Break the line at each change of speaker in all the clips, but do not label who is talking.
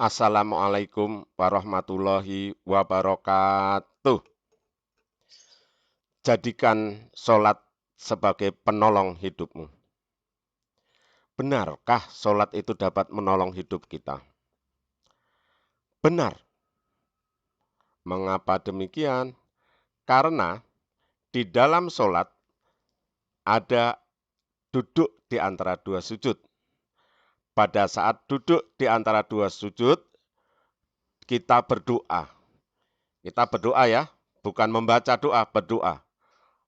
Assalamualaikum warahmatullahi wabarakatuh. Jadikan sholat sebagai penolong hidupmu. Benarkah sholat itu dapat menolong hidup kita? Benar. Mengapa demikian? Karena di dalam sholat ada duduk di antara dua sujud. Pada saat duduk di antara dua sujud, kita berdoa. Kita berdoa ya, bukan membaca doa, berdoa.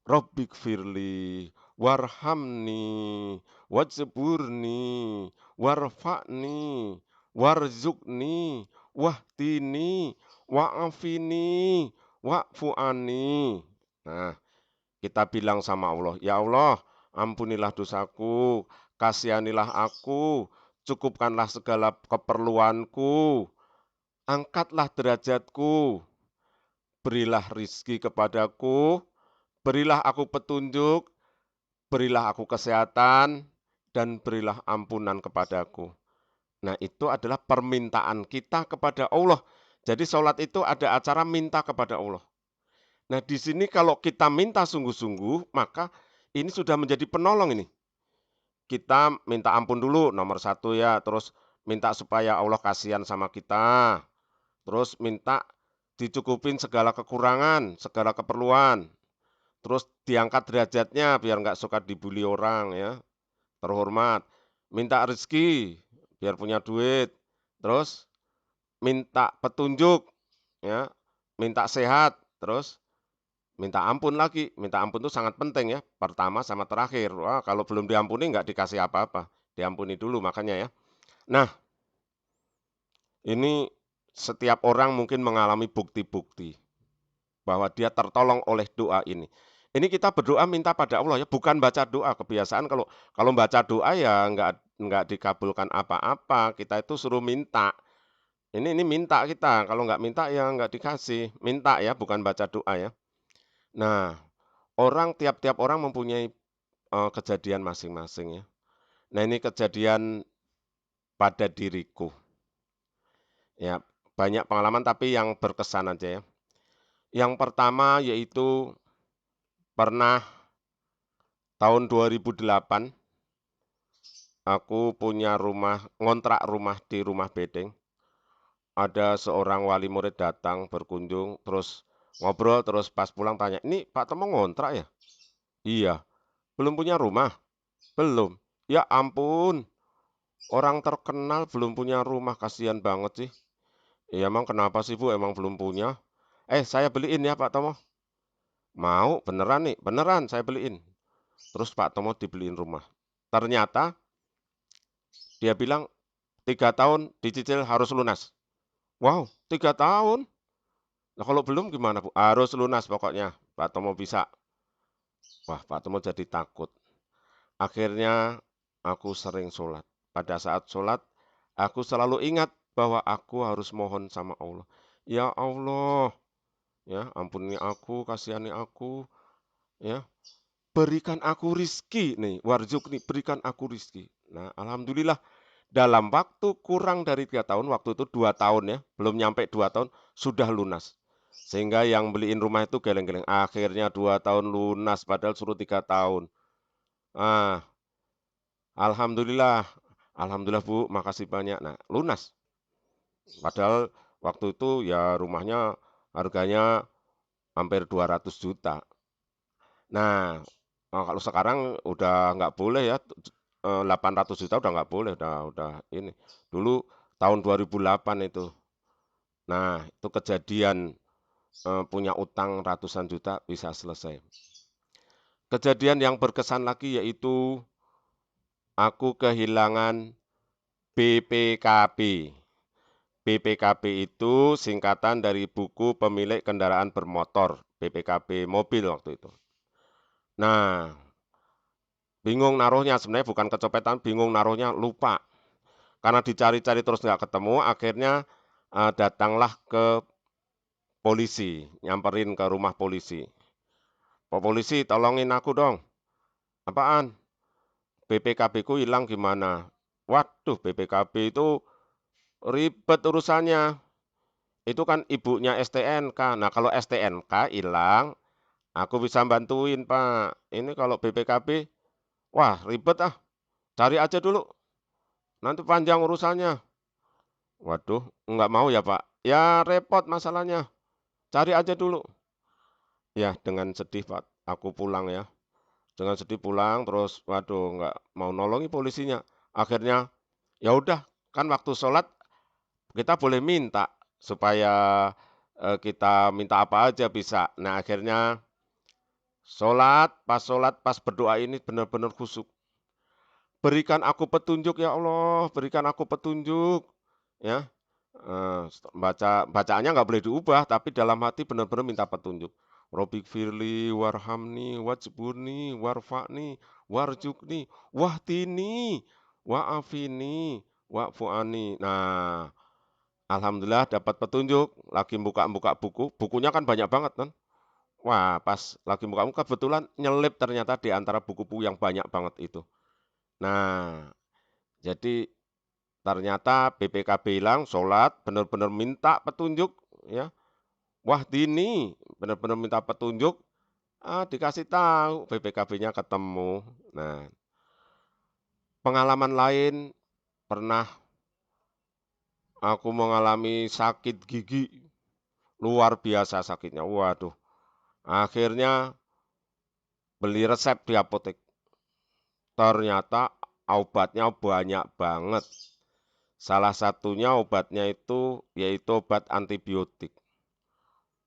Rabbighfirli warhamni wajburni warfa'ni warzuqni wahdini wa'afini wa'fu'ani. Nah, kita bilang sama Allah, ya Allah, ampunilah dosaku, kasihanilah aku, cukupkanlah segala keperluanku, angkatlah derajatku, berilah rizki kepadaku, berilah aku petunjuk, berilah aku kesehatan, dan berilah ampunan kepadaku. Nah, itu adalah permintaan kita kepada Allah. Jadi sholat itu ada acara minta kepada Allah. Nah, di sini kalau kita minta sungguh-sungguh, maka ini sudah menjadi penolong ini. Kita minta ampun dulu, nomor satu ya, terus minta supaya Allah kasihan sama kita, terus minta dicukupin segala kekurangan, segala keperluan, terus diangkat derajatnya biar nggak suka dibully orang ya, terhormat. Minta rezeki biar punya duit. Terus minta petunjuk ya, minta sehat, terus minta ampun lagi. Minta ampun itu sangat penting ya, pertama sama terakhir. Wah, kalau belum diampuni nggak dikasih apa-apa. Diampuni dulu makanya ya. Nah, ini setiap orang mungkin mengalami bukti-bukti bahwa dia tertolong oleh doa ini. Ini kita berdoa minta pada Allah ya, bukan baca doa. Kebiasaan kalau baca doa ya nggak dikabulkan apa-apa. Kita itu suruh minta. Ini minta kita. Kalau nggak minta ya nggak dikasih. Minta ya, bukan baca doa ya. Nah, tiap-tiap orang mempunyai kejadian masing-masing ya. Nah, ini kejadian pada diriku. Ya, banyak pengalaman tapi yang berkesan aja ya. Yang pertama yaitu pernah tahun 2008 aku punya ngontrak rumah di Rumah Bedeng. Ada seorang wali murid datang berkunjung, terus ngobrol, terus pas pulang tanya, "Ini Pak Tomo ngontrak ya?" "Iya." "Belum punya rumah?" "Belum." "Ya ampun, orang terkenal belum punya rumah, kasihan banget sih." "Iya emang kenapa sih Bu, emang belum punya?" Saya beliin ya Pak Tomo." "Mau, beneran nih?" "Beneran, saya beliin." Terus Pak Tomo dibeliin rumah. Ternyata dia bilang 3 tahun dicicil harus lunas. Wow, 3 tahun? Nah, kalau belum gimana Bu? Harus lunas pokoknya. Pak Tomo bisa. Wah, Pak Tomo jadi takut. Akhirnya aku sering sholat. Pada saat sholat, aku selalu ingat bahwa aku harus mohon sama Allah. Ya Allah, ya ampuni aku, kasihani aku, ya berikan aku rizki nih, warzuqni, berikan aku rizki. Nah, alhamdulillah dalam waktu kurang dari 3 tahun, waktu itu 2 tahun ya, belum nyampe 2 tahun, sudah lunas. Sehingga yang beliin rumah itu geleng-geleng. Akhirnya 2 tahun lunas, padahal suruh 3 tahun. Ah, alhamdulillah, alhamdulillah Bu, makasih banyak. Nah, lunas. Padahal waktu itu ya rumahnya harganya hampir 200 juta. Nah, kalau sekarang udah nggak boleh ya, 800 juta udah nggak boleh, udah ini. Dulu tahun 2008 itu. Nah, itu kejadian punya utang ratusan juta bisa selesai. Kejadian yang berkesan lagi yaitu aku kehilangan BPKB. BPKB itu singkatan dari buku pemilik kendaraan bermotor, BPKB mobil waktu itu. Nah, bingung naruhnya, sebenarnya bukan kecopetan, bingung naruhnya, lupa. Karena dicari-cari terus nggak ketemu, akhirnya datanglah ke polisi, nyamperin ke rumah polisi. "Pak polisi, tolongin aku dong." "Apaan?" "BPKB ku hilang gimana?" "Waduh, BPKB itu ribet urusannya. Itu kan ibunya STNK. Nah, kalau STNK hilang, aku bisa bantuin, Pak. Ini kalau BPKB, wah ribet ah, cari aja dulu, nanti panjang urusannya. Waduh, nggak mau ya, Pak. Ya repot masalahnya, cari aja dulu. Ya, dengan sedih, Pak, aku pulang ya. Dengan sedih pulang, terus waduh nggak mau nolongi polisinya. Akhirnya, ya udah, kan waktu sholat kita boleh minta supaya kita minta apa aja bisa. Nah, akhirnya sholat, pas berdoa ini benar-benar khusyuk. Berikan aku petunjuk ya Allah, berikan aku petunjuk. Ya, bacaannya nggak boleh diubah, tapi dalam hati benar-benar minta petunjuk. Robik firli, warhamni, wajburni, warfa'ni, warjukni, wahtini, wa'afini, wa'fu'ani. Nah, alhamdulillah dapat petunjuk. Lagi buka-buka buku, bukunya kan banyak banget kan. Wah, pas lagi buka-buka kebetulan nyelip ternyata di antara buku-buku yang banyak banget itu. Nah, jadi ternyata BPKB hilang, sholat, benar-benar minta petunjuk, ya. Wahdini, benar-benar minta petunjuk, dikasih tahu, BPKB-nya ketemu. Nah, pengalaman lain pernah aku mengalami sakit gigi, luar biasa sakitnya. Waduh, akhirnya beli resep di apotek. Ternyata obatnya banyak banget. Salah satunya obatnya itu yaitu obat antibiotik.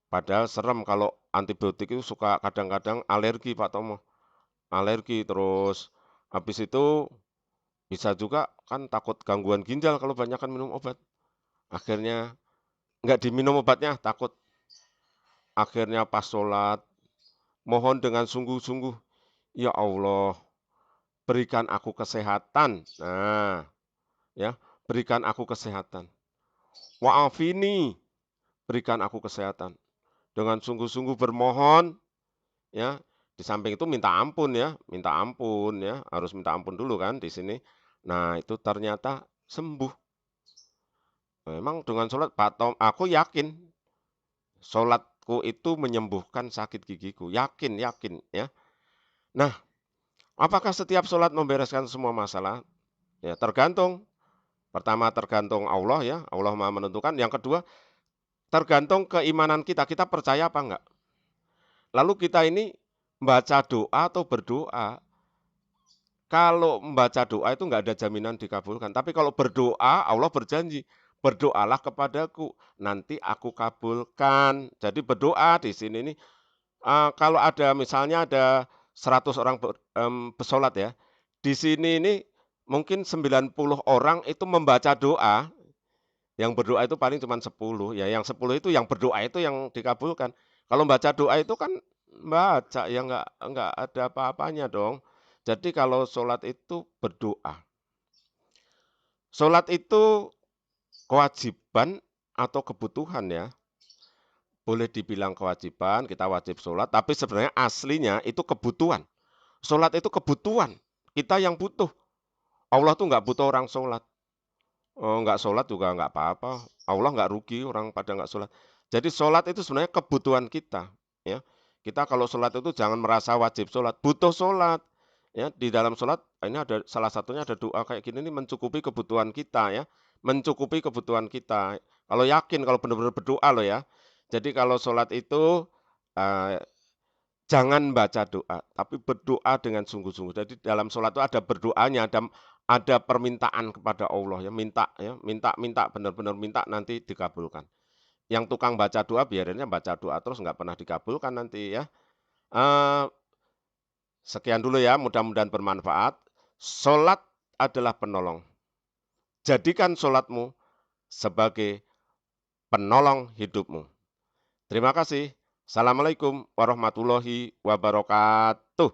Padahal serem kalau antibiotik itu suka kadang-kadang alergi, Pak Tomo. Alergi terus habis itu bisa juga kan takut gangguan ginjal kalau banyakkan minum obat. Akhirnya nggak diminum obatnya, takut. Akhirnya pas sholat, mohon dengan sungguh-sungguh, ya Allah, berikan aku kesehatan. Nah, ya, berikan aku kesehatan. Wa'afini, berikan aku kesehatan. Dengan sungguh-sungguh bermohon, ya, di samping itu minta ampun ya, harus minta ampun dulu kan di sini. Nah, itu ternyata sembuh. Memang dengan sholat, Pak Tom, aku yakin sholatku itu menyembuhkan sakit gigiku. Yakin, yakin ya. Nah, apakah setiap sholat membereskan semua masalah? Ya, tergantung. Pertama, tergantung Allah ya, Allah Maha menentukan. Yang kedua, tergantung keimanan kita. Kita percaya apa enggak? Lalu kita ini membaca doa atau berdoa. Kalau membaca doa itu nggak ada jaminan dikabulkan. Tapi kalau berdoa, Allah berjanji, berdoalah kepadaku, nanti aku kabulkan. Jadi berdoa di sini nih, kalau ada misalnya ada 100 orang bersolat ya, di sini ini mungkin 90 orang itu membaca doa, yang berdoa itu paling cuma 10, ya yang 10 itu yang berdoa itu yang dikabulkan. Kalau baca doa itu kan baca, ya nggak ada apa-apanya dong. Jadi kalau sholat itu berdoa. Sholat itu kewajiban atau kebutuhan ya. Boleh dibilang kewajiban, kita wajib sholat, tapi sebenarnya aslinya itu kebutuhan. Sholat itu kebutuhan, kita yang butuh. Allah tuh nggak butuh orang sholat. Oh, nggak sholat juga nggak apa-apa. Allah nggak rugi orang pada nggak sholat. Jadi sholat itu sebenarnya kebutuhan kita. Ya, kita kalau sholat itu jangan merasa wajib sholat, butuh sholat. Ya, di dalam sholat ini ada salah satunya ada doa kayak gini nih mencukupi kebutuhan kita ya, mencukupi kebutuhan kita. Kalau yakin kalau benar-benar berdoa loh ya. Jadi kalau sholat itu eh, jangan baca doa, tapi berdoa dengan sungguh-sungguh. Jadi dalam sholat itu ada berdoanya, ada permintaan kepada Allah ya, minta benar-benar minta nanti dikabulkan. Yang tukang baca doa biarinnya baca doa terus nggak pernah dikabulkan nanti ya. Eh, Sekian dulu ya, mudah-mudahan bermanfaat. Sholat adalah penolong. Jadikan sholatmu sebagai penolong hidupmu. Terima kasih. Assalamualaikum warahmatullahi wabarakatuh.